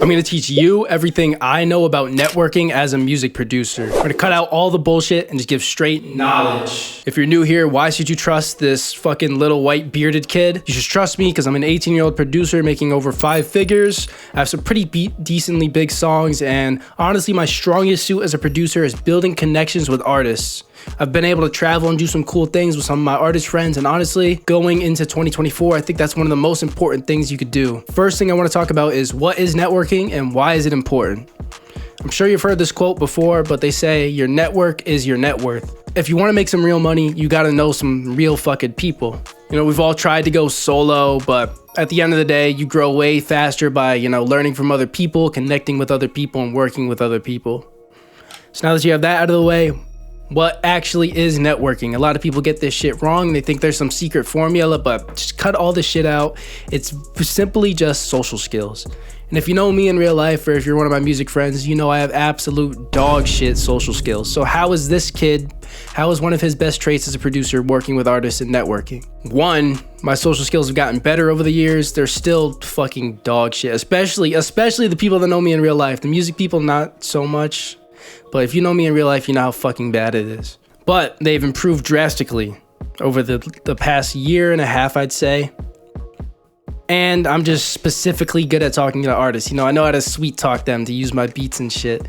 I'm gonna teach you everything I know about networking as a music producer. We're gonna cut out all the bullshit and just give straight knowledge. If you're new here, why should you trust this fucking little white bearded kid? You should trust me because I'm an 18-year-old producer making over 5 figures. I have some pretty decently big songs, and honestly, my strongest suit as a producer is building connections with artists. I've been able to travel and do some cool things with some of my artist friends, and honestly, going into 2024, I think that's one of the most important things you could do. First thing I want to talk about is what is networking and why is it important? I'm sure you've heard this quote before, but they say your network is your net worth. If you want to make some real money, you got to know some real fucking people. You know, we've all tried to go solo, but at the end of the day, you grow way faster by, learning from other people, connecting with other people, and working with other people. So now that you have that out of the way, what actually is networking? A lot of people get this shit wrong. They think there's some secret formula, but just cut all this shit out. It's simply just social skills. And if you know me in real life, or if you're one of my music friends, you know I have absolute dog shit social skills. So how is one of his best traits as a producer working with artists and networking? 1, my social skills have gotten better over the years. They're still fucking dog shit, especially the people that know me in real life. The music people, not so much. But if you know me in real life, you know how fucking bad it is. But they've improved drastically over the past year and a half, I'd say. And I'm just specifically good at talking to artists. I know how to sweet talk them to use my beats and shit.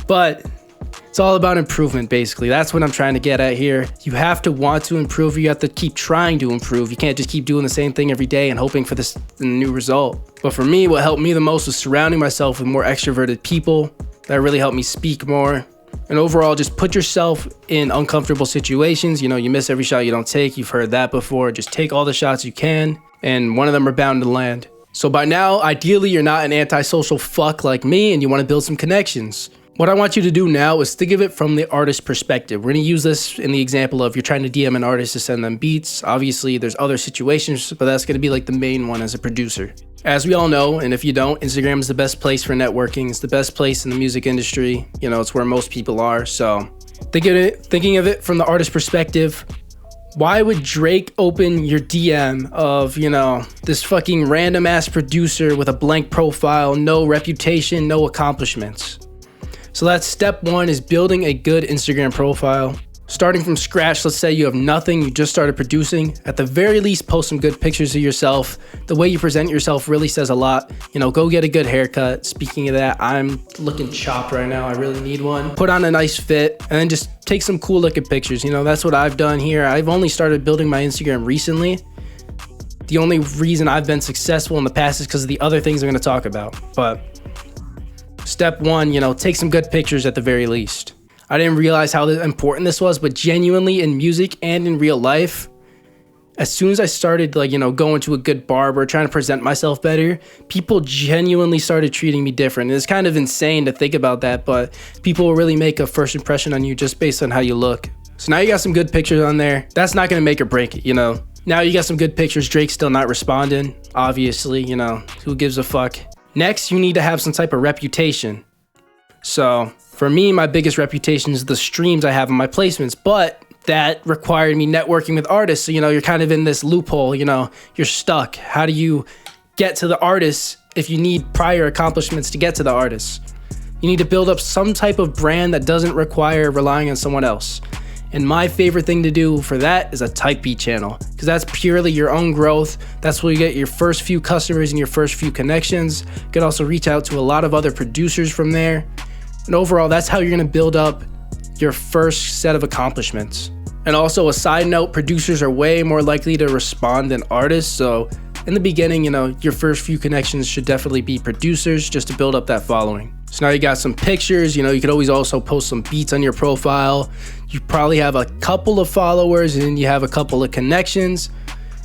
But it's all about improvement, basically. That's what I'm trying to get at here. You have to want to improve. You have to keep trying to improve. You can't just keep doing the same thing every day and hoping for this new result. But for me, what helped me the most was surrounding myself with more extroverted people. That really helped me speak more. And overall, just put yourself in uncomfortable situations. You miss every shot you don't take. You've heard that before. Just take all the shots you can, and one of them are bound to land. So by now, ideally, you're not an antisocial fuck like me, and you want to build some connections. What I want you to do now is think of it from the artist perspective. We're going to use this in the example of you're trying to DM an artist to send them beats. Obviously, there's other situations, but that's going to be like the main one as a producer. As we all know, and if you don't, Instagram is the best place for networking. It's the best place in the music industry. It's where most people are. So thinking of it from the artist perspective, why would Drake open your DM of, this fucking random ass producer with a blank profile, no reputation, no accomplishments? So that's step 1, is building a good Instagram profile. Starting from scratch, let's say you have nothing, you just started producing. At the very least, post some good pictures of yourself. The way you present yourself really says a lot. Go get a good haircut. Speaking of that, I'm looking chopped right now. I really need one. Put on a nice fit, and then just take some cool looking pictures. That's what I've done here. I've only started building my Instagram recently. The only reason I've been successful in the past is because of the other things I'm gonna talk about. But step 1, take some good pictures at the very least. I didn't realize how important this was, but genuinely in music and in real life, as soon as I started going to a good barber, trying to present myself better, people genuinely started treating me different. It's kind of insane to think about that, but people will really make a first impression on you just based on how you look. So now you got some good pictures on there. That's not gonna make or break it, Now you got some good pictures. Drake's still not responding, obviously, who gives a fuck? Next, you need to have some type of reputation. So for me, my biggest reputation is the streams I have on my placements, but that required me networking with artists. So, you're kind of in this loophole, you're stuck. How do you get to the artists if you need prior accomplishments to get to the artists? You need to build up some type of brand that doesn't require relying on someone else. And my favorite thing to do for that is a type beat channel, because that's purely your own growth. That's where you get your first few customers and your first few connections. You can also reach out to a lot of other producers from there. And overall, that's how you're gonna build up your first set of accomplishments. And also, a side note, producers are way more likely to respond than artists. So in the beginning, your first few connections should definitely be producers just to build up that following. So now you got some pictures, you could always also post some beats on your profile. You probably have a couple of followers and you have a couple of connections.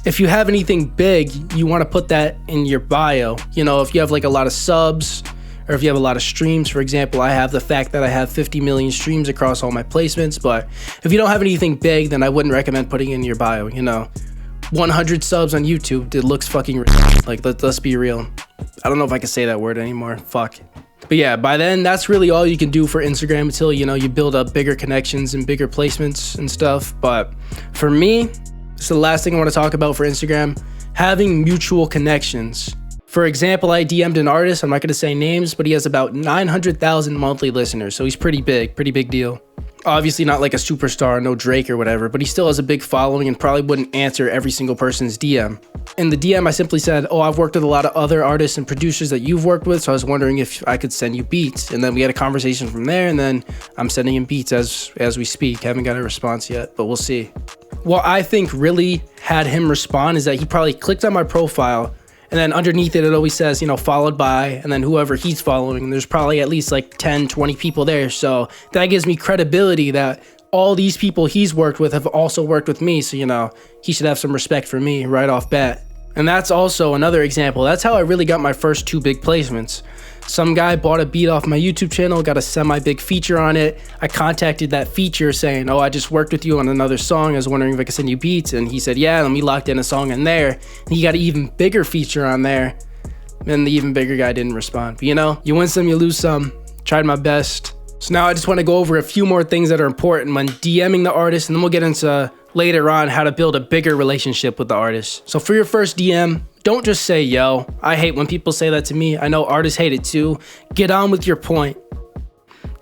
If you have anything big, you wanna put that in your bio. If you have a lot of subs, or if you have a lot of streams. For example, I have the fact that I have 50 million streams across all my placements, but if you don't have anything big, then I wouldn't recommend putting it in your bio, 100 subs on YouTube, it looks fucking let's be real. I don't know if I can say that word anymore, fuck. But yeah, by then, that's really all you can do for Instagram until, you build up bigger connections and bigger placements and stuff. But for me, it's the last thing I want to talk about for Instagram, having mutual connections. For example, I DM'd an artist, I'm not gonna say names, but he has about 900,000 monthly listeners, so he's pretty big deal. Obviously not like a superstar, no Drake or whatever, but he still has a big following and probably wouldn't answer every single person's DM. In the DM, I simply said, oh, I've worked with a lot of other artists and producers that you've worked with, so I was wondering if I could send you beats. And then we had a conversation from there, and then I'm sending him beats as we speak. Haven't got a response yet, but we'll see. What I think really had him respond is that he probably clicked on my profile, and then underneath it always says, you know, followed by, and then whoever he's following. There's probably at least like 10, 20 people there. So that gives me credibility that all these people he's worked with have also worked with me. So, you know, he should have some respect for me right off bat. And that's also another example. That's how I really got my first 2 big placements. Some guy bought a beat off my YouTube channel, got a semi-big feature on it. I contacted that feature saying, oh, I just worked with you on another song. I was wondering if I could send you beats. And he said, yeah, and we locked in a song in there. And he got an even bigger feature on there. And the even bigger guy didn't respond. But you know, you win some, you lose some. Tried my best. So now I just want to go over a few more things that are important when DMing the artist, and then we'll get into later on how to build a bigger relationship with the artist. So for your first DM, don't just say yo. I hate when people say that to me. I know artists hate it too. Get on with your point.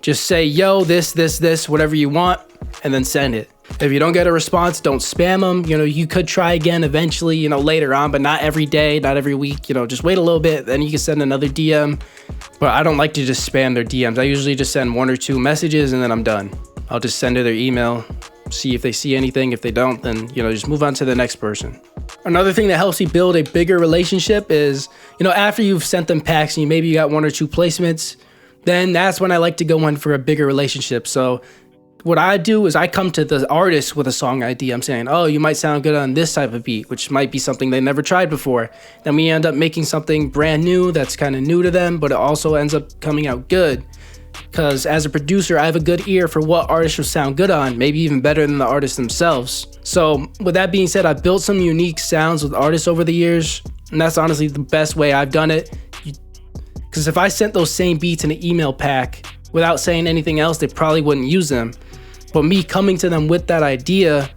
Just say yo, this, whatever you want, and then send it. If you don't get a response, don't spam them. You know, you could try again eventually, you know, later on, but not every day, not every week. You know, just wait a little bit, then you can send another DM. But I don't like to just spam their DMs. I usually just send 1 or 2 messages and then I'm done. I'll just send to their email, see if they see anything. If they don't, then, you know, just move on to the next person. Another thing that helps you build a bigger relationship is, you know, after you've sent them packs and maybe you got 1 or 2 placements, then that's when I like to go in for a bigger relationship. So what I do is I come to the artist with a song idea. I'm saying, oh, you might sound good on this type of beat, which might be something they never tried before. Then we end up making something brand new that's kind of new to them, but it also ends up coming out good. Because as a producer, I have a good ear for what artists will sound good on, maybe even better than the artists themselves. So with that being said, I've built some unique sounds with artists over the years, and that's honestly the best way I've done it. Because if I sent those same beats in an email pack without saying anything else, they probably wouldn't use them. But me coming to them with that idea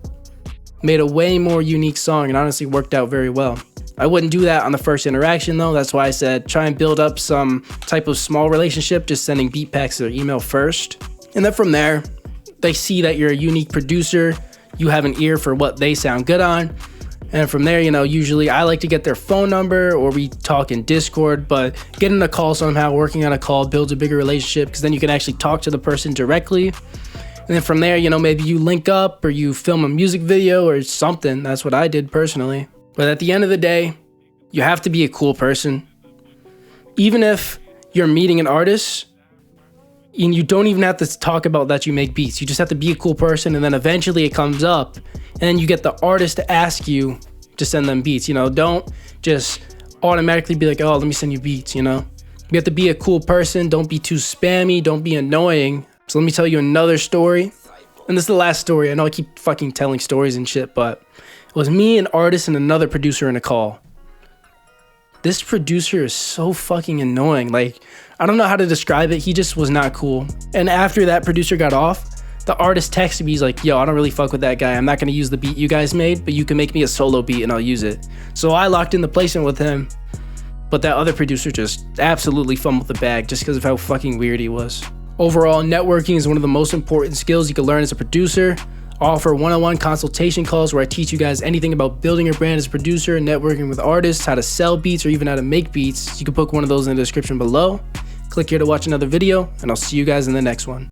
made a way more unique song and honestly worked out very well. I wouldn't do that on the first interaction though. That's why I said try and build up some type of small relationship, just sending beat packs to their email first. And then from there, they see that you're a unique producer, you have an ear for what they sound good on. And from there, you know, usually I like to get their phone number or we talk in Discord, but getting a call somehow, working on a call builds a bigger relationship because then you can actually talk to the person directly. And then from there, you know, maybe you link up or you film a music video or something. That's what I did personally. But at the end of the day, you have to be a cool person. Even if you're meeting an artist, and you don't even have to talk about that you make beats. You just have to be a cool person, and then eventually it comes up, and then you get the artist to ask you to send them beats. You know, don't just automatically be like, oh, let me send you beats, you know? You have to be a cool person. Don't be too spammy. Don't be annoying. So let me tell you another story. And this is the last story. I know I keep fucking telling stories and shit, but it was me, an artist, and another producer in a call. This producer is so fucking annoying. Like, I don't know how to describe it. He just was not cool. And after that producer got off, the artist texted me. He's like, yo, I don't really fuck with that guy. I'm not gonna use the beat you guys made, but you can make me a solo beat and I'll use it. So I locked in the placement with him, but that other producer just absolutely fumbled the bag just because of how fucking weird he was. Overall, networking is one of the most important skills you can learn as a producer. I offer one-on-one consultation calls where I teach you guys anything about building your brand as a producer, networking with artists, how to sell beats, or even how to make beats. You can book one of those in the description below. Click here to watch another video, and I'll see you guys in the next one.